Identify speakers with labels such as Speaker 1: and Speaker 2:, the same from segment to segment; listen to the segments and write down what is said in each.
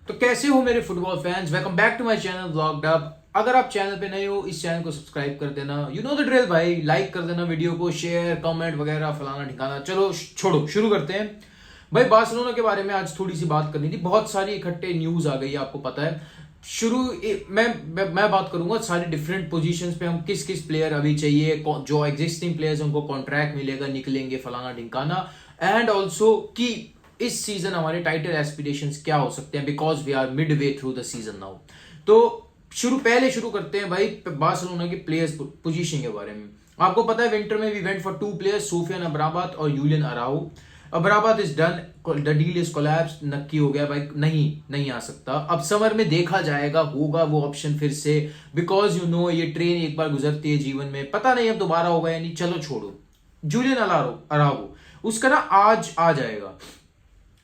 Speaker 1: तो कैसे हो मेरे football fans, welcome back to my channel vlog dub. अगर आप चैनल पे नए हो, इस चैनल को सब्सक्राइब कर देना। यू नो द ड्रिल भाई, लाइक कर देना वीडियो को, शेयर कमेंट वगैरह फलाना ठिकाना। चलो छोड़ो, शुरू करते हैं भाई। बार्सिलोना के बारे में आज थोड़ी सी बात करनी थी। बहुत सारी इकट्ठे न्यूज आ गई है, आपको पता है। मैं बात करूंगा सारी डिफरेंट पोजीशंस पे, हम किस किस प्लेयर अभी चाहिए, जो एग्जिस्टिंग प्लेयर्स उनको कॉन्ट्रैक्ट मिलेगा, निकलेंगे फलाना ढिकाना। एंड ऑल्सो कि इस सीजन हमारे टाइटल एस्पिरेशंस क्या हो सकते हैं, because we are mid way through the season now. तो शुरू करते हैं भाई बार्सिलोना के प्लेयर्स पोजीशन के बारे में। आपको पता है विंटर में we went for two players, Sofyan Amrabat और Julian Araujo. Amrabat is done, the deal is collapse, नक्की हो गया भाई, नहीं आ सकता। अब समर में देखा जाएगा, होगा वो ऑप्शन फिर से, बिकॉज यू नो ये ट्रेन एक बार गुजरती है जीवन में, पता नहीं अब दोबारा होगा या नहीं। चलो छोड़ो, जूलियन अराउ उसका ना आज आ जाएगा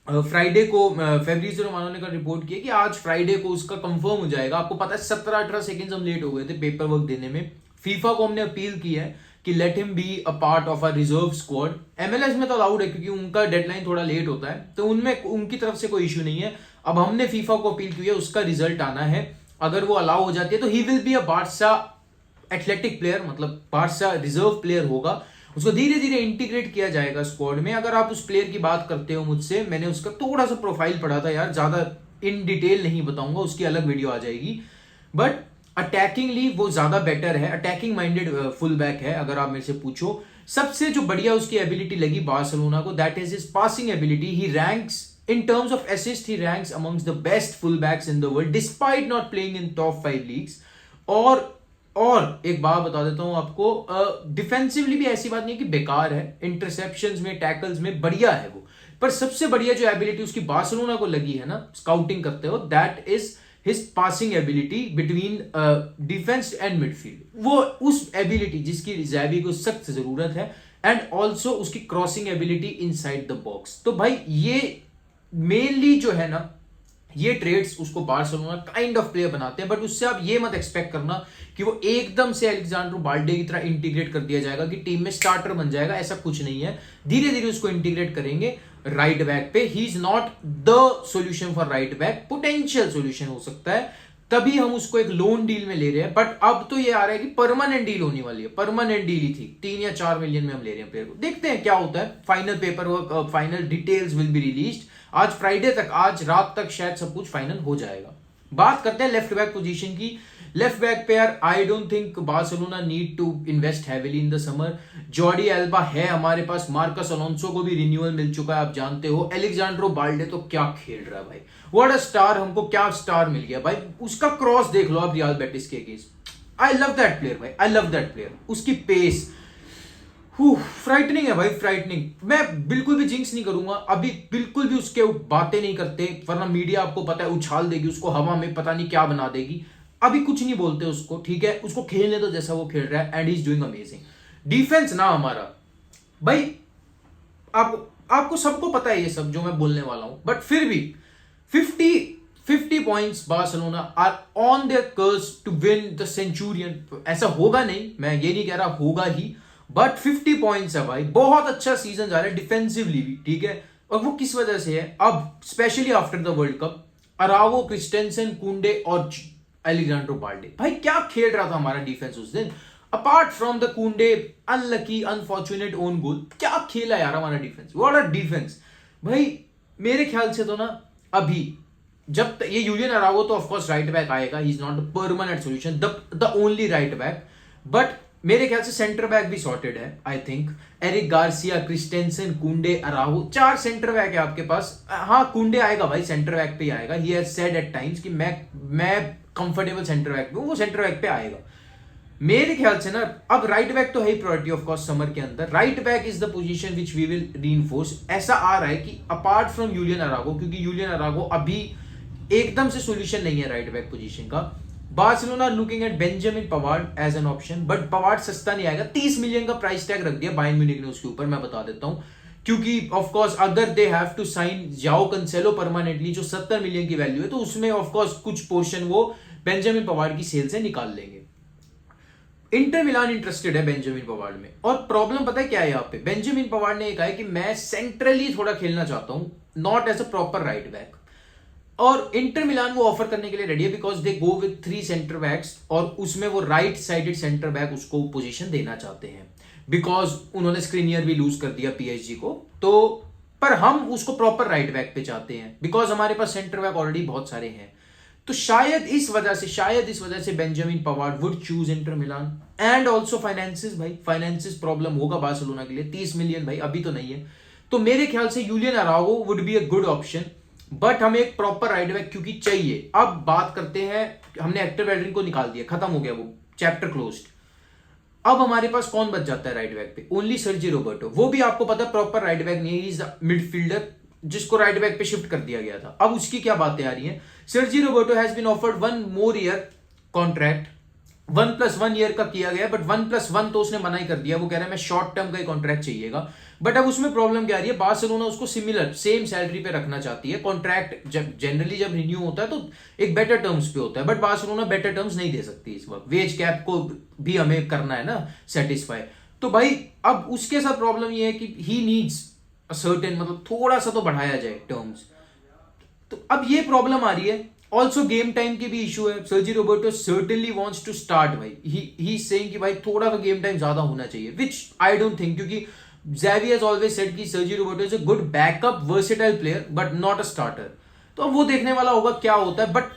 Speaker 1: फ्राइडे को। फेब्रिजियो रोमानो ने रिपोर्ट किया कि आज फ्राइडे को उसका कंफर्म हो जाएगा। आपको पता है 17-18 सेकंड्स हम लेट हो गए थे पेपर वर्क देने में। फीफा को हमने अपील की है कि let him be a part of a reserve squad. MLS में तो अलाउड है क्योंकि उनका डेडलाइन थोड़ा लेट होता है, तो उनमें उनकी तरफ से कोई इश्यू नहीं है। अब हमने फीफा को अपील की है, उसका रिजल्ट आना है। अगर वो अलाउ हो जाती है तो ही will be a Barca athletic player, मतलब बार्सा रिजर्व प्लेयर होगा। उसको धीरे धीरे इंटीग्रेट किया जाएगा स्क्वाड में। अगर आप उस प्लेयर की बात करते हो मुझसे, मैंने उसका थोड़ा सा प्रोफाइल पढ़ा था यार, ज्यादा इन डिटेल नहीं बताऊंगा, उसकी अलग वीडियो आ जाएगी। बट अटैकिंगली वो ज्यादा बेटर है, अटैकिंग माइंडेड फुल बैक है अगर आप मेरे से पूछो। सबसे जो बढ़िया उसकी एबिलिटी लगी बार्सिलोना को, that is his passing ability. He ranks in terms of assist, he ranks amongst the best full backs in the world despite not playing in top 5 leagues. और एक बात बता देता हूं आपको, डिफेंसिवली भी ऐसी बात नहीं कि बेकार है, इंटरसेप्शंस में, टैकल्स में बढ़िया है वो। पर सबसे बढ़िया जो एबिलिटी उसकी बार्सिलोना को लगी है ना, स्काउटिंग करते हो, that is his passing ability between defence and midfield. वो उस एबिलिटी जिसकी ज़ैवी को सख्त जरूरत है, एंड ऑल्सो उसकी crossing ability inside the box. तो भाई ये मेनली जो है ना, ये ट्रेड्स उसको बार्सिलोना काइंड ऑफ प्लेयर बनाते हैं। बट उससे आप ये मत एक्सपेक्ट करना कि वो एकदम से अलेक्जेंड्रो बाल्डे की तरह इंटीग्रेट कर दिया जाएगा, कि टीम में स्टार्टर बन जाएगा, ऐसा कुछ नहीं है। धीरे धीरे उसको इंटीग्रेट करेंगे राइट बैक पे। ही is not the solution for right back, potential solution हो सकता है, तभी हम उसको एक लोन डील में ले रहे हैं। बट अब तो ये आ रहा है कि परमानेंट डील होने वाली है। परमानेंट डील ही थी, 3 या 4 मिलियन में हम ले रहे हैं प्लेयर को। देखते हैं क्या होता है। Final paper work, final details will be released आज फ्राइडे तक, आज रात तक शायद सब कुछ फाइनल हो जाएगा। बात करते हैं लेफ्ट बैक पोजीशन की। लेफ्ट बैक पे यार I don't think Barcelona need to invest heavily in the summer. Jordi Alba है हमारे पास, मार्कस अलोंसो को भी रिन्यूअल मिल चुका है, आप जानते हो। अलेक्जेंड्रो बाल्डे तो क्या खेल रहा है भाई, व्हाट अ स्टार, हमको क्या स्टार मिल गया भाई। उसका क्रॉस देख लो आप रियल बेटिस के against. I love that player भाई, आई लव दैट प्लेयर। उसकी पेस फ्राइटनिंग है भाई, फ्राइटनिंग। मैं बिल्कुल भी जिंक्स नहीं करूंगा अभी, बिल्कुल भी उसके बातें नहीं करते, वरना मीडिया आपको पता है उछाल देगी उसको हवा में, पता नहीं क्या बना देगी। अभी कुछ नहीं बोलते उसको, ठीक है, उसको खेलने दो जैसा वो खेल रहा है, and he is doing amazing. Defence ना हमारा भाई, आपको सबको पता है ये सब जो मैं बोलने वाला हूं, बट फिर भी 50 points Barcelona are on their course to win the centurion. ऐसा होगा नहीं, मैं ये नहीं कह रहा होगा ही, बट 50 पॉइंट्स है भाई, बहुत अच्छा सीजन जा रहा है डिफेंसिवली भी, ठीक है। और वो किस वजह से है, अब specially after the world cup, Araujo, Christensen, Kounde और अलेक्जेंड्रो बाल्डे। भाई क्या खेल रहा था हमारा डिफेंस उस दिन, अपार्ट फ्रॉम द कुंडे अनलकी अनफॉर्चुनेट ओन गोल। क्या खेला यार हमारा डिफेंस, व्हाट अ डिफेंस भाई। मेरे ख्याल से तो ना अभी जब ये यूलियन अरावो तो ऑफकोर्स राइट बैक आएगा, he is not the permanent solution, the only right back. But मेरे ख्याल से सेंटर बैक भी सॉर्टेड है I think. Eric Garcia, Christensen, Kounde, Araujo, 4 centre back है आपके पास। हाँ कुंडे आएगा भाई, सेंटर बैक पे ही आएगा। He has said at times कि मैं कंफर्टेबल सेंटर बैक पे हूं, वो सेंटर बैक पे आएगा मेरे ख्याल से ना। अब राइट बैक तो है ही प्रायोरिटी ऑफ कोर्स समर के अंदर। Right back is the position which we will reinforce. ऐसा आ रहा है कि अपार्ट फ्रॉम यूलियन अरागो, क्योंकि यूलियन अरागो अभी एकदम से सॉल्यूशन नहीं है राइट बैक पोजीशन का। Barcelona looking at Benjamin Pavard as an option, but Pavard सस्ता नहीं आएगा। 30 मिलियन का प्राइस टैग रख दिया बायर्न म्यूनिख ने उसके ऊपर, मैं बता देता हूं। क्योंकि ऑफ कोर्स अगर दे हैव टू साइन जाओ कैंसेलो परमानेंटली, जो 70 मिलियन की वैल्यू है, तो उसमें ऑफ कोर्स कुछ पोर्शन वो बेंजामिन पवार्ड की सेल से निकाल लेंगे। इंटर मिलान इंटरेस्टेड है बेंजामिन पवार्ड में, और प्रॉब्लम पता है क्या है यहाँ पे। बेंजामिन पवार्ड ने कहा है कि मैं सेंट्रली थोड़ा खेलना चाहता हूं, not as a proper right back. और इंटर मिलान वो ऑफर करने के लिए रेडी है because they go with 3 centre backs और उसमें वो राइट साइडेड सेंटर बैक उसको पोजीशन देना चाहते हैं बिकॉज उन्होंने स्क्रीनियर भी लूज कर दिया पीएसजी को। तो पर हम उसको प्रॉपर राइट बैक पे चाहते हैं बिकॉज हमारे पास सेंटर बैक ऑलरेडी बहुत सारे हैं। तो शायद इस वजह से Benjamin Pavard would choose Inter Milan and also finances भाई, फाइनेंसिस प्रॉब्लम होगा बार्सिलोना के लिए 30 मिलियन भाई अभी तो नहीं है। तो मेरे ख्याल से Julian Araujo would be a good option but हमें एक प्रॉपर राइट बैक क्योंकि चाहिए। अब बात करते हैं, हमने हेक्टर बेलरिंग को निकाल दिया, खत्म हो गया वो चैप्टर क्लोज्ड। अब हमारे पास कौन बच जाता है राइट बैक पे? Only Sergi Roberto. वो भी आपको पता है प्रॉपर राइट बैक नहीं है, मिडफील्डर जिसको राइट बैक पे शिफ्ट कर दिया गया था। अब उसकी क्या बातें आ रही हैं? Sergi Roberto has been offered 1 more year contract, 1+1 year का किया गया बट 1+1 तो उसने मना ही कर दिया। वो कह रहा है मैं शॉर्ट टर्म का ही कॉन्ट्रैक्ट चाहिएगा। बट अब उसमें प्रॉब्लम क्या आ रही है? बार्सिलोना उसको सिमिलर सेम सैलरी पे रखना चाहती है। कॉन्ट्रैक्ट जब जनरली जब रिन्यू होता है तो एक बेटर टर्म्स पे होता है बट बार्सिलोना बेटर टर्म्स नहीं दे सकती इस वक्त। वेज कैप को भी हमें करना है ना सेटिस्फाई। तो भाई अब उसके साथ प्रॉब्लम ये है कि ही नीड्स अ सर्टेन, मतलब थोड़ा सा तो बढ़ाया जाए टर्म्स। तो अब ये प्रॉब्लम आ रही है। ऑल्सो गेम टाइम की भी इशू है। Sergi Roberto certainly wants to start भाई, ही सेइंग कि भाई थोड़ा तो गेम टाइम ज्यादा होना चाहिए, विच आई डोंट थिंक, क्योंकि Xavi has always said कि Sergi Roberto is a good backup versatile player but not a starter. तो अब वो देखने वाला होगा क्या होता है but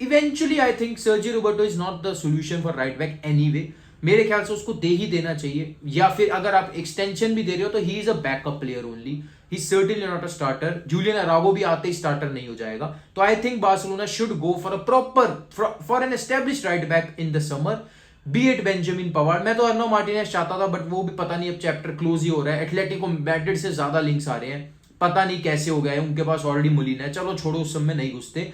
Speaker 1: eventually I think Sergi Roberto is not the solution for right back anyway. मेरे ख्याल से उसको दे ही देना चाहिए, या फिर अगर आप एक्सटेंशन भी दे रहे हो तो he is a backup player only, he certainly not a starter. Julian Araujo भी आते ही स्टार्टर नहीं हो जाएगा। तो I think Barcelona should go for a proper for an established right back in the summer, be it Benjamin Pavard. मैं तो अर्नो Martinez चाहता था बट वो भी पता नहीं, अब चैप्टर क्लोज ही हो रहा है। एटलेटिको मैड्रिड से ज्यादा लिंक्स आ रहे हैं, पता नहीं कैसे हो गए, उनके पास ऑलरेडी मुलीन है। चलो छोड़ो, उस सब में नहीं घुसते।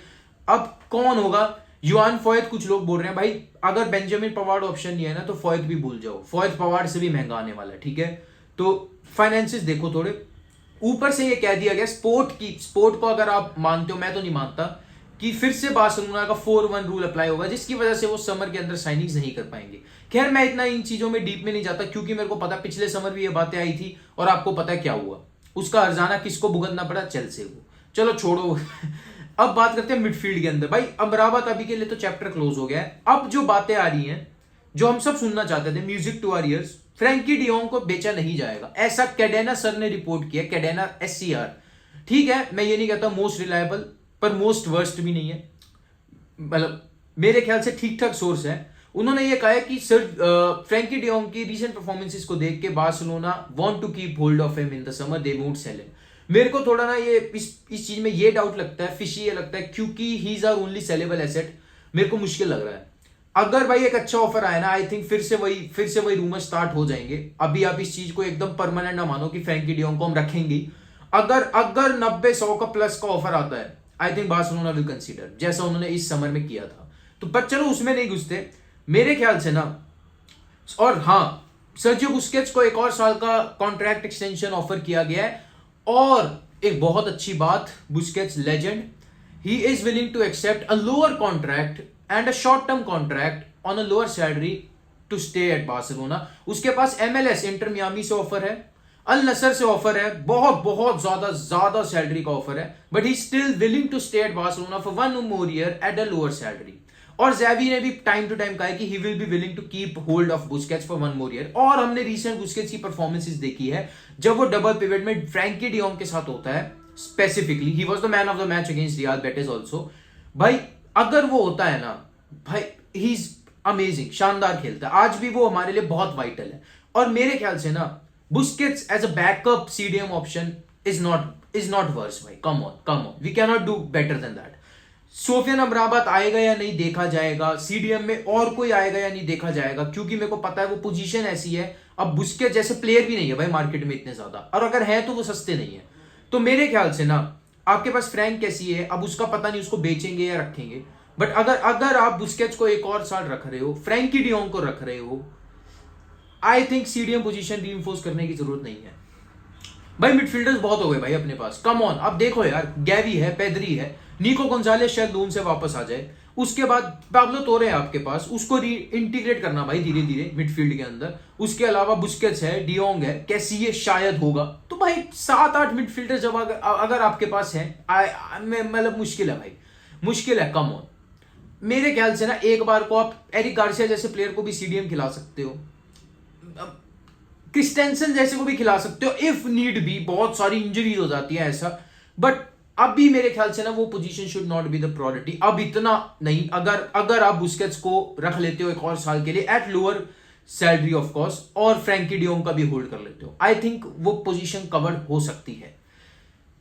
Speaker 1: अब कौन होगा? युआन फॉयत, कुछ लोग बोल रहे हैं भाई अगर बेंजामिन पवार्ड ऑप्शन नहीं है ना तो फॉयत भी भूल जाओ, फॉयत पवार्ड से भी महंगा आने वाला है। ठीक है, तो फाइनेंसिस देखो थोड़े। ऊपर से ये कह दिया गया स्पोर्ट को अगर आप मानते हो, मैं तो नहीं मानता, कि फिर से बार्सिलोना का 4-1 रूल अप्लाई होगा जिसकी वजह से वो समर के अंदर साइनिंग्स नहीं कर पाएंगे। खैर मैं इतना इन चीजों में डीप में नहीं जाता क्योंकि मेरे को पता पिछले समर भी ये बातें आई थी और आपको पता है क्या हुआ, उसका हर्जाना किसको भुगतना पड़ा? चेल्सी को। चलो छोड़ो अब बात करते हैं मिडफील्ड के अंदर। भाई अमराबाद अभी के लिए तो चैप्टर क्लोज हो गया है। अब जो बातें आ रही हैं जो हम सब सुनना चाहते थे, music to our ears, Frenkie de Jong को बेचा नहीं जाएगा, ऐसा कैडेना सर ने रिपोर्ट किया। कैडेना SCR, ठीक है, मैं ये नहीं कहता मोस्ट रिलायबल पर मोस्ट वर्स्ट भी नहीं है, मतलब मेरे ख्याल से ठीक ठाक सोर्स है। उन्होंने ये कहा है कि सर फ्रैंकी डियोंग की रीसेंट परफॉर्मेंसेस को देख के Barcelona want to keep hold of him in the summer, they won't sell him. मेरे को थोड़ा ना ये इस चीज में ये डाउट लगता है, फिशी ये लगता है, क्योंकि he is our only saleable asset. मेरे को मुश्किल लग रहा है। अगर भाई एक अच्छा ऑफर आया ना, आई थिंक फिर से वही रूमर स्टार्ट हो जाएंगे। अभी आप इस चीज को एकदम परमानेंट ना मानो कि फ्रैंकी डियोंग को हम रखेंगे। अगर 90-100 का प्लस का ऑफर आता है, I think Barcelona will consider, जैसा उन्होंने इस समर में किया था। तो पर चलो उसमें नहीं घुसते मेरे ख्याल से ना। और हाँ, सर्जियो बुस्केट्स को 1 और साल का कॉन्ट्रैक्ट एक्सटेंशन ऑफर किया गया है। और एक बहुत अच्छी बात, Busquets legend, he is willing to accept a lower contract and a short term contract on a lower salary to stay at Barcelona. उसके पास MLS इंटर मियामी से ऑफर है, अल नसर से ऑफर है, बहुत बहुत ज्यादा सैलरी का ऑफर है, but he still willing to stay at Barcelona for 1 more year at a lower salary. और ज़ैवी ने भी टाइम टू टाइम कहा है कि he will be willing to keep hold of Busquets for 1 more year. और हमने recent Busquets की performances देखी है जब वो डबल पिवट में फ्रैंकी डियोंग के साथ होता है, specifically he was the man of the match against real Betis also. भाई अगर वो होता है ना भाई, ही इज अमेजिंग, शानदार खेलता है। आज भी वो हमारे लिए बहुत वाइटल है। और मेरे ख्याल से ना Busquets as a backup CDM option is not worse भाई। Come on, we can not do better than that. Sofyan Amrabat आएगा या नहीं देखा जाएगा, CDM में और कोई आएगा या नहीं देखा जाएगा, क्योंकि मेरे को पता है वो पोजीशन ऐसी है। अब बुस्केट जैसे प्लेयर भी नहीं है भाई मार्केट में इतने ज्यादा, और अगर है तो वो सस्ते नहीं है। तो मेरे ख्याल से ना आपके पास फ्रैंक कैसी है, अब उसका पता नहीं उसको बेचेंगे या रखेंगे। बट अगर आप बुस्केट्स को 1 और साल रख रहे हो, फ्रैंकी डियोंग को रख रहे हो, I think CDM position reinforce करने की जरूरत नहीं है भाई। मिडफील्डर्स बहुत हो गए भाई अपने पास, कम ऑन। अब देखो यार, गैवी है, पेदरी है, निको गोंजालेस शायद लोन से वापस आ जाए, उसके बाद पाब्लो तोरे है आपके पास, उसको इंटीग्रेट करना भाई धीरे धीरे मिडफील्ड के अंदर। उसके अलावा बुस्केट्स है, डियोंग है, कैसिये शायद होगा। तो भाई 7-8 मिडफील्डर जब अगर आपके पास है, मतलब मुश्किल है भाई, मुश्किल है। कम ऑन, मेरे ख्याल से ना एक बार को आप एरिक गार्सिया जैसे प्लेयर को भी सीडीएम खिला सकते हो, क्रिस्टेंसन जैसे को भी खिला सकते हो इफ नीड भी, बहुत सारी इंजरी हो जाती है ऐसा। बट अभी मेरे ख्याल से ना वो position should not be the priority, अब इतना नहीं। अगर आप बुस्केट्स को रख लेते हो एक और साल के लिए at lower salary of course, और फ्रैंकी डियोंग का भी होल्ड कर लेते हो, आई थिंक वो पोजीशन कवर हो सकती है।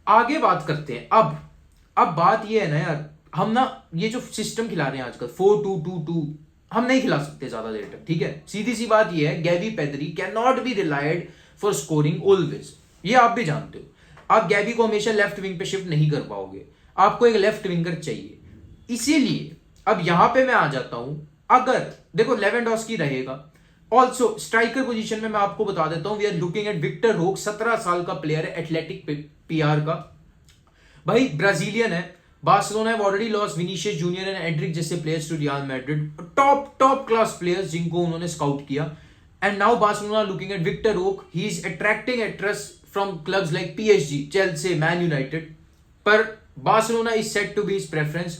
Speaker 1: आगे बात करते हैं। अब बात ये है ना यार, हम ना ये जो सिस्टम खिला रहे हैं आजकल 4-2-2-2, हम नहीं खिला सकते ज्यादा देर तक, ठीक है। सीधी सी बात ये है, Gavi Pedri can not be relied for scoring always, ये आप भी जानते हो। आप गैवी को हमेशा लेफ्ट विंग पे शिफ्ट नहीं कर पाओगे, आपको एक लेफ्ट विंगर चाहिए। इसीलिए अब यहां पे मैं आ जाता हूं। अगर देखो लेवेंडोस्की रहेगा, ऑल्सो स्ट्राइकर पोजीशन में मैं आपको बता देता हूं, we are looking at Vitor Roque, 17 साल का प्लेयर है, एथलेटिक पीआर का भाई, ब्राजीलियन है। Barcelona have already lost Vinicius Junior and Endrick जैसे players to Real Madrid, top class players जिनको उन्होंने स्काउट किया। And now Barcelona looking at Vitor Roque, he is attracting interest from clubs like PSG, Chelsea, Man United, पर Barcelona is set to be his preference.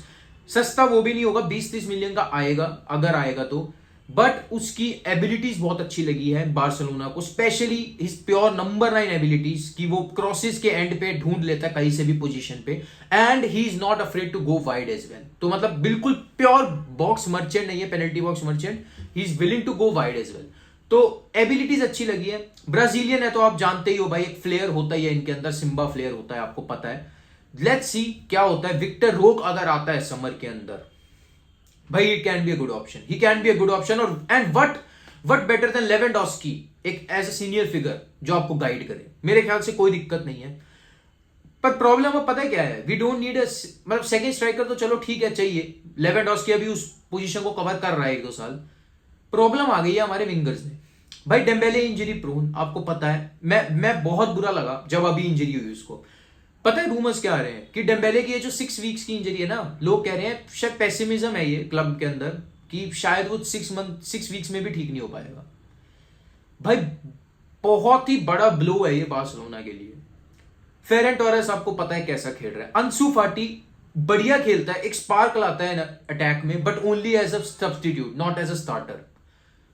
Speaker 1: सस्ता वो भी नहीं होगा, 20-30 million का आएगा अगर आएगा तो, बट उसकी एबिलिटीज बहुत अच्छी लगी है बार्सिलोना को, specially his pure number 9 abilities की, वो क्रॉसेस के एंड पे ढूंढ लेता है कहीं से भी पोजीशन पे, and he is not afraid to go wide as well. तो मतलब बिल्कुल प्योर बॉक्स मर्चेंट नहीं है, penalty box merchant, he is willing to go wide as well. तो एबिलिटीज अच्छी लगी है। ब्राजीलियन है तो आप जानते ही हो भाई, एक फ्लेयर होता ही है इनके अंदर, सिम्बा फ्लेयर होता है, आपको पता है। लेट्स सी क्या होता है। विक्टर रोक अगर आता है समर के अंदर भाई, it can be a good option, he can be a good option. और and what better than Lewandowski, एक एज अ सीनियर फिगर जो आपको गाइड करे, मेरे ख्याल से कोई दिक्कत नहीं है। पर प्रॉब्लम अब पता है क्या है, वी डोंट नीड मतलब सेकंड स्ट्राइकर तो चलो ठीक है चाहिए, लेवेंडोस्की अभी उस पोजीशन को कवर कर रहा है 1-2 साल। प्रॉब्लम आ गई है हमारे विंगर्स में भाई। डेम्बेले इंजरी प्रोन, आपको पता है, मैं बहुत बुरा लगा जब अभी इंजरी हुई उसको। पता है रूमर्स क्या आ रहे हैं कि डेम्बेले की ये जो 6 वीक्स की इंजरी है ना, लोग कह रहे हैं शायद पेसिमिज्म है ये क्लब के अंदर कि शायद वो 6 वीक्स में भी ठीक नहीं हो पाएगा। भाई बहुत ही बड़ा ब्लो है ये बार्सिलोना के लिए। फेरन टोरेस आपको पता है कैसा खेल रहा है, अंसु फाटी बढ़िया खेलता है, एक स्पार्क लाता है अटैक में, but only as a substitute, not as a starter.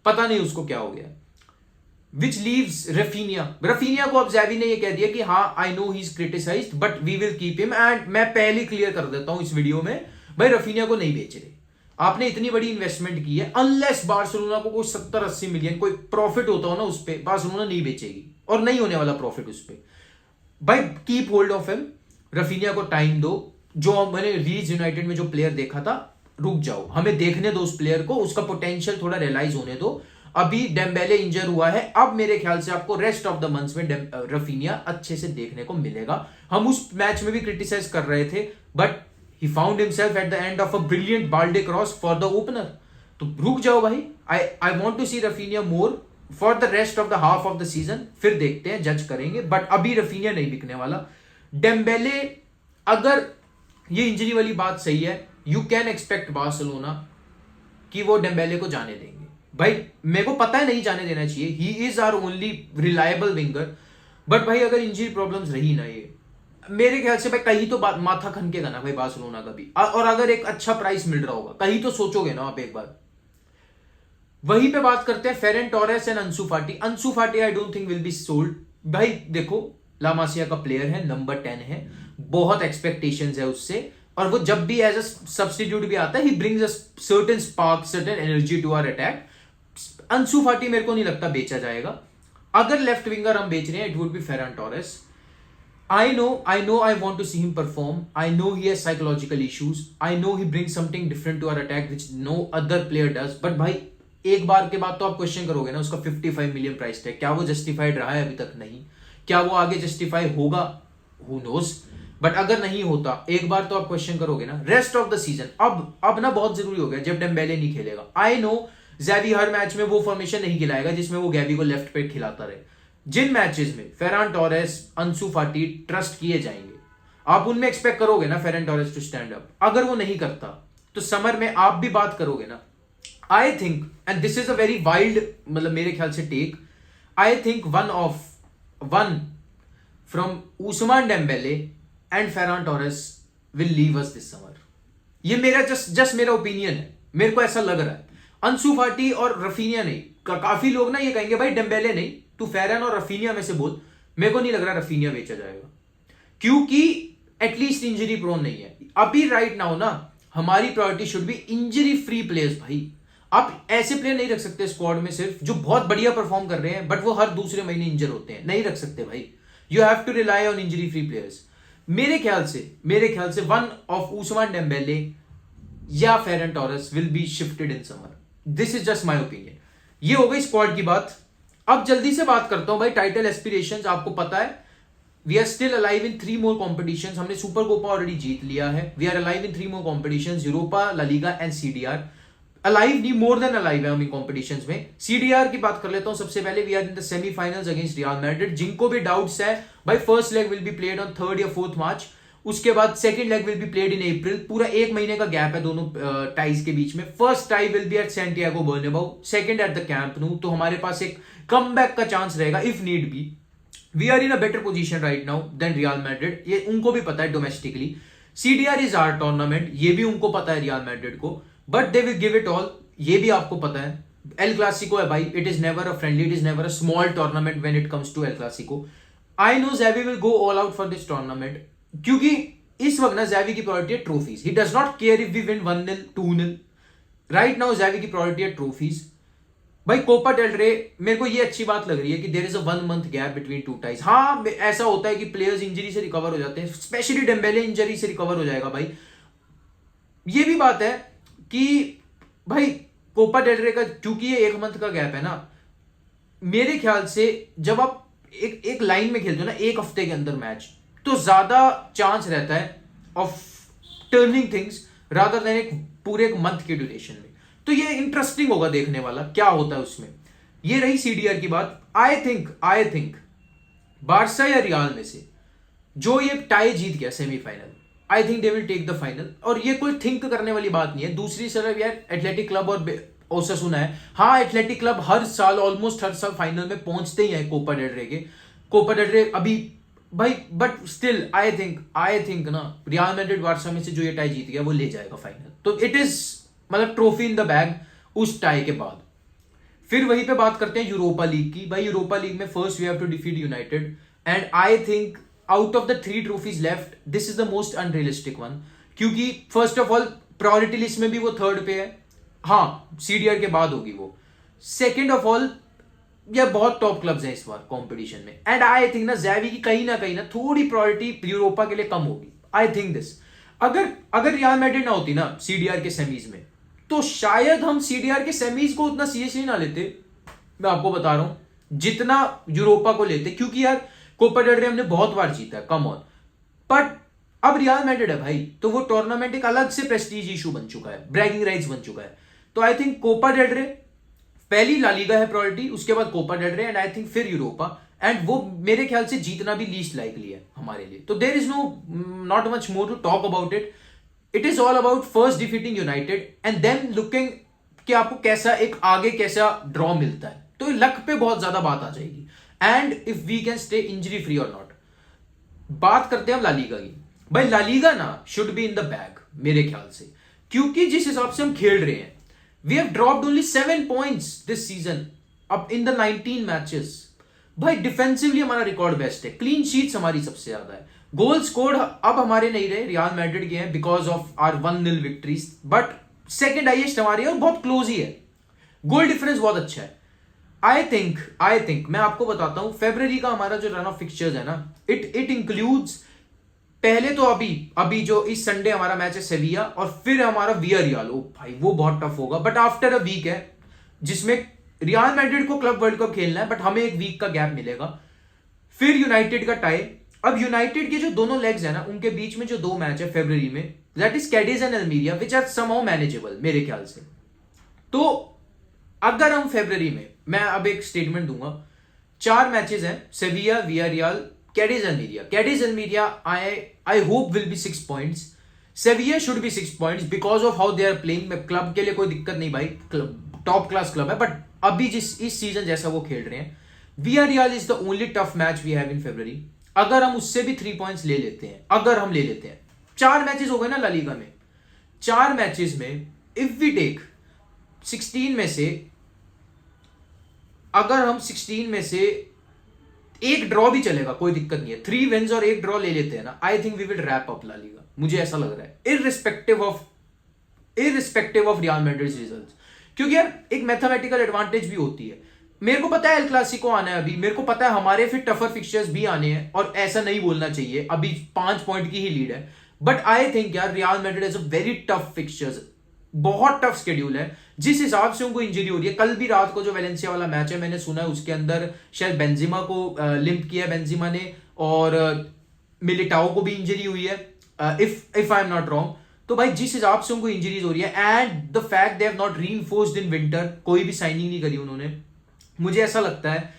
Speaker 1: पता नहीं उसको क्या हो गया। विच लीव्स रफीनिया को अब ज़ैवी ने ये कह दिया कि हाँ I know he is criticized but we will keep him. And मैं पहले क्लियर कर देता हूं इस वीडियो में, भाई रफीनिया को नहीं बेच रहे। आपने इतनी बड़ी इन्वेस्टमेंट की है, अनलेस बार्सिलोना को कोई 70-80 मिलियन कोई प्रॉफिट होता हो ना उस पर, बार्सिलोना नहीं बेचेगी और नहीं होने वाला प्रॉफिट उस पर। भाई keep hold of him, Raphinha को टाइम दो। जो मैंने लीड्स यूनाइटेड में जो प्लेयर देखा था, रुक जाओ, हमें देखने दो उस प्लेयर को, उसका पोटेंशियल थोड़ा रियलाइज होने दो। अभी डेम्बेले इंजर हुआ है, अब मेरे ख्याल से आपको रेस्ट ऑफ द मंथ्स में रफीनिया अच्छे से देखने को मिलेगा। हम उस मैच में भी क्रिटिसाइज कर रहे थे, but he found himself at the end of a brilliant Balde cross for the opener. तो रुक जाओ भाई, I want to see Raphinha more for the rest of the half of the season, फिर देखते हैं, जज करेंगे। बट अभी रफीनिया नहीं बिकने वाला। डेम्बेले, अगर ये इंजरी वाली बात सही है, यू कैन एक्सपेक्ट बार्सिलोना कि वो डेम्बेले को जाने देंगे। भाई मेरे को पता है नहीं जाने देना चाहिए, he is our only reliable winger, but भाई अगर इंजरी प्रॉब्लम्स रही ना ये, मेरे ख्याल से भाई कहीं तो माथा खनकेगा ना भाई बार्सिलोना का भी। और अगर एक अच्छा प्राइस मिल रहा होगा कहीं तो सोचोगे ना आप एक बार। वहीं पे बात करते हैं फेरन टोरेस एंड अंसु फाटी। अंसु फाटी आई don't think will be sold. भाई देखो ला मासिया का प्लेयर है, नंबर 10 है, बहुत एक्सपेक्टेशंस है उससे, और वो जब भी एज अ सब्स्टिट्यूट भी आता है, he brings a certain spark, certain energy to our attack. Ansu Fati मेरे को नहीं लगता बेचा जाएगा। अगर लेफ्ट विंगर हम बेच रहे हैं, it would be Ferran Torres. I know, I want to see him perform. I know he has psychological issues. I know he brings something different to our attack which no other player does. But भाई एक बार के बाद तो आप question करोगे ना उसका 55 million price tag, क्या वो जस्टिफाइड रहा है? अभी तक नहीं। क्या वो आगे जस्टिफाई होगा? Who knows? बट अगर नहीं होता, एक बार तो आप क्वेश्चन करोगे ना। रेस्ट ऑफ द सीजन अब ना बहुत जरूरी हो गया जब डेम्बेले नहीं खेलेगा। आई नो ज़ैवी हर मैच में वो फॉर्मेशन नहीं खिलाएगा जिसमें वो गैवी को लेफ्ट पे खिलाता रहे। जिन मैचेस में फेरान टोरेस, अंसु फाटी ट्रस्ट किए जाएंगे, आप उनमें एक्सपेक्ट करोगे ना फेरन टोरेस टू स्टैंड अप। अगर वो नहीं करता तो समर में आप भी बात करोगे ना। I think, and this is a very wild, मतलब मेरे ख्याल से take, I think one from Ousmane Dembele and Ferran Torres will leave us this summer. ये मेरा जस्ट मेरा ओपिनियन है, मेरे को ऐसा लग रहा है। अंसु फाटी और रफीनिया नहीं, काफी लोग ना ये कहेंगे भाई डेम्बेले नहीं, तू फेरन और रफीनिया में से बोल। मेरे को नहीं लग रहा रफीनिया बेचा जाएगा, क्योंकि एटलीस्ट इंजरी प्रोन नहीं है अभी राइट नाउ ना। हमारी priority should be injury free players भाई। आप ऐसे प्लेयर नहीं रख सकते स्क्वाड में सिर्फ जो बहुत बढ़िया परफॉर्म कर रहे हैं बट वो हर दूसरे महीने इंजर होते हैं, नहीं रख सकते भाई। You have to rely on injury free players. मेरे ख्याल से वन ऑफ उस्मान डेम्बेले या Ferran Torres will be shifted in summer. This is just my opinion. ये हो गई स्क्वाड की बात। अब जल्दी से बात करता हूं भाई टाइटल एस्पिरेशंस। आपको पता है we are still alive in 3 more competitions. हमने सुपर कोपा ऑलरेडी जीत लिया है। We are alive in 3 more competitions, Europa, La Liga and CDR. Alive नहीं, मोर देन अलाइव है हम इन कॉम्पिटिशंस में। सीडीआर की बात कर लेता हूं सबसे पहले। We are in the semifinals against Real Madrid, जिनको भी डाउट्स है भाई। First leg will be played on 3rd या 4th मार्च। उसके बाद second leg will be played in April. पूरा 1 महीने का गैप है दोनों टाइज के बीच में। First tie will be at Santiago Bernabeu, second at the Camp Nou. तो हमारे पास एक कमबैक का चांस रहेगा if need be. We are in a better position right now than Real Madrid, ये उनको भी पता है domestically. CDR is our tournament, ये भी उनको पता है रियल मैड्रिड को, but they will give it all, ये भी आपको पता है। एल क्लासिको है भाई, it is never a friendly, it is never a small tournament when it comes to El Clasico. I know Xavi will go all out for this tournament, क्योंकि इस वक्त ना ज़ैवी की प्रायोरिटी है trophies. He does not care if we win 1-0 2-0। Right now Xavi की priority है trophies भाई। Copa del रे, मेरे को ये अच्छी बात लग रही है कि there is a 1 month gap between 2 ties. हाँ ऐसा होता है कि प्लेयर्स इंजरी से रिकवर हो जाते हैं, स्पेशली डेम्बेले इंजरी से रिकवर हो जाएगा भाई। ये भी बात है कि भाई कोपा डेल रे का, क्योंकि ये 1 मंथ का गैप है ना, मेरे ख्याल से जब आप एक लाइन में खेलते हो ना 1 हफ्ते के अंदर मैच, तो ज्यादा चांस रहता है of turning things rather than एक मंथ के ड्यूरेशन में। तो ये इंटरेस्टिंग होगा देखने वाला क्या होता है उसमें। ये रही सीडीआर की बात। आई थिंक बारसा या रियाल में से जो ये टाई जीत गया semifinal, I think they will take the final. और ये कोई थिंक करने वाली बात नहीं है। दूसरी तरफ यार एथलेटिक क्लब और ओसासुना है। हाँ एथलेटिक क्लब हर साल ऑलमोस्ट हर साल फाइनल में पहुंचते ही है कोपा डेल रे के। कोपा डेल रे अभी भाई, बट स्टिल आई थिंक ना रियल मैड्रिड बारसा में से जो ये टाई जीत गया वो ले जाएगा फाइनल। तो इट इज मतलब ट्रॉफी इन द बैग उस टाई के बाद। फिर वहीं पे बात करते हैं यूरोपा लीग की। भाई यूरोपा लीग में first we have to defeat United, and I think out of the 3 trophies left this is the most unrealistic one, क्योंकि first of all priority list में भी वो 3rd पे है। हाँ सीडीआर के बाद होगी वो। सेकेंड ऑफ ऑल ये बहुत टॉप क्लब्स हैं इस बार कंपटीशन में, एंड आई थिंक ना ज़ैवी की कहीं ना थोड़ी प्रायोरिटी यूरोपा के लिए कम होगी। आई थिंक दिस, अगर रियल मैड्रिड ना होती ना सीडीआर के सेमीज में, तो शायद हम सीडीआर के सेमीज को उतना सीरियसली ना लेते। मैं आपको बता रहा हूं जितना यूरोपा को लेते, क्योंकि यार कोपा डेल रे हमने बहुत बार जीता है, कम ऑन। बट अब रियल मैड्रिड है भाई, तो वो टूर्नामेंट एक अलग से प्रेस्टीज इशू बन चुका है, ब्रैगिंग राइट्स बन चुका है। तो आई थिंक कोपा डेल रे पहली ला लीगा है प्रायोरिटी, उसके बाद कोपा डेल रे, एंड आई थिंक फिर यूरोपा, एंड वो मेरे ख्याल से जीतना भी लीस्ट लाइकली है हमारे लिए। तो there is not much more to talk about it. It is all about first defeating United and then looking कि आपको कैसा एक आगे कैसा ड्रॉ मिलता है। तो लक पे बहुत ज्यादा बात आ जाएगी, and if we can stay injury free और नॉट। बात करते हैं हम ला लीगा की। भाई ला लीगा ना should be in the bag मेरे ख्याल से, क्योंकि जिस हिसाब से हम खेल रहे हैं, we have dropped only 7 points this season अब इन द 19 मैचेस। भाई डिफेंसिवली हमारा रिकॉर्ड बेस्ट है, क्लीन शीट्स हमारी सबसे ज्यादा है, गोल स्कोर्ड अब हमारे नहीं रहे, रियल मैड्रिड के हैं because of our 1-0 victories, but second highest हमारी है और बहुत क्लोज ही है। गोल डिफरेंस बहुत अच्छा है। आई थिंक मैं आपको बताता हूं फरवरी का हमारा जो रन ऑफ फिक्चर्स है ना, इट इंक्लूड्स पहले तो अभी जो इस संडे हमारा मैच है सेविया, और फिर हमारा वियारियल। ओ भाई वो बहुत टफ होगा, बट आफ्टर अ वीक है जिसमें रियल मैड्रिड को क्लब वर्ल्ड कप खेलना है, बट हमें एक वीक का गैप मिलेगा। फिर यूनाइटेड का टाई। अब यूनाइटेड के जो दोनों लेग्स है ना, उनके बीच में जो 2 मैच है फरवरी में, that is Cadiz and Almeria, which are somehow manageable मेरे ख्याल से। तो अगर हम फरवरी में, मैं अब एक स्टेटमेंट दूंगा, 4 मैचेस हैं Sevilla, Villarreal, Cadiz Almeria. Cadiz Almeria I hope will be 6 points. Sevilla should be 6 points because of how they are playing. में क्लब के लिए कोई दिक्कत नहीं भाई, टॉप क्लास क्लब है, बट अभी इस सीजन जैसा वो खेल रहे हैं, Villarreal is the only tough match we have in February. अगर हम उससे भी 3 पॉइंट्स ले लेते हैं, अगर हम ले लेते हैं, 4 मैचेस हो गए ना ला लीगा में, 4 मैचेस में इफ वी टेक 16 में से, अगर हम 16 में से एक ड्रॉ भी चलेगा, कोई दिक्कत नहीं है, 3 विन्स और एक ड्रॉ ले लेते हैं ना, I think we will wrap up La Liga. मुझे ऐसा लग रहा है, irrespective of Real Madrid results, क्योंकि यार एक मैथमेटिकल एडवांटेज भी होती है। मेरे को पता है एल क्लासिको आना है अभी, मेरे को पता है हमारे फिर टफर फिक्चर्स भी आने हैं, और ऐसा नहीं बोलना चाहिए, अभी 5 पॉइंट की ही लीड है, बट आई थिंक यार real Madrid has a very tough fixtures, बहुत टफ स्केड्यूल है। जिस हिसाब से उनको इंजरी हो रही है, कल भी रात को जो वेलेंसिया वाला मैच है, मैंने सुना है उसके अंदर शायद बेंजिमा को लिंप किया बेंजिमा ने, और मिलिटाओ को भी इंजरी हुई है, if I am not wrong. तो भाई जिस हिसाब से उनको इंजरीज हो रही है, and the fact they have not reinforced in winter, कोई भी साइनिंग नहीं करी उन्होंने, मुझे ऐसा लगता है,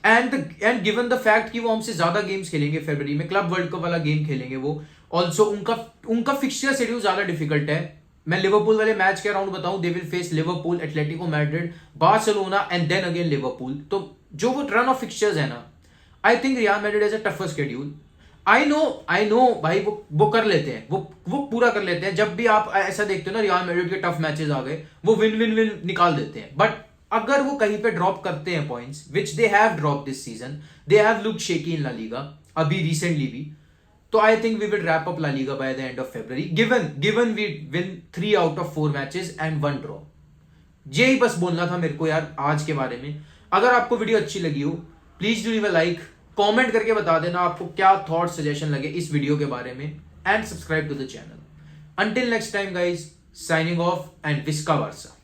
Speaker 1: एंड गिवन द फैक्ट कि वो हमसे ज्यादा गेम्स खेलेंगे फरवरी में, क्लब वर्ल्ड कप वाला गेम खेलेंगे वो, ऑल्सो उनका फिक्सचर शेड्यूल ज्यादा डिफिकल्ट है। मैं लिवरपूल वाले मैच के अराउंड बताऊं, they will face Liverpool, Atletico Madrid, Barcelona and then again Liverpool. तो जो वो रन ऑफ फिक्सचर्स है ना, I think Real Madrid has a tougher schedule. I know भाई, वो कर लेते हैं, वो पूरा कर लेते हैं। जब भी आप ऐसा देखते हो ना रियल मैड्रिड के टफ मैचेस आ गए, वो विन निकाल देते हैं, बट अगर वो कहीं पे ड्रॉप करते हैं points, which they have drop this season, they have look shaky in La Liga अभी रिसेंटली भी, तो I think we will wrap up La Liga by the end of February, given we win 3 out of 4 matches and 1 draw. यही बस बोलना था मेरे को यार आज के बारे में। अगर आपको वीडियो अच्छी लगी हो, please do leave a like, comment करके बता देना आपको क्या थॉट सजेशन लगे इस वीडियो के बारे में, and subscribe to the channel. Until next time guys, signing off and Visca versa.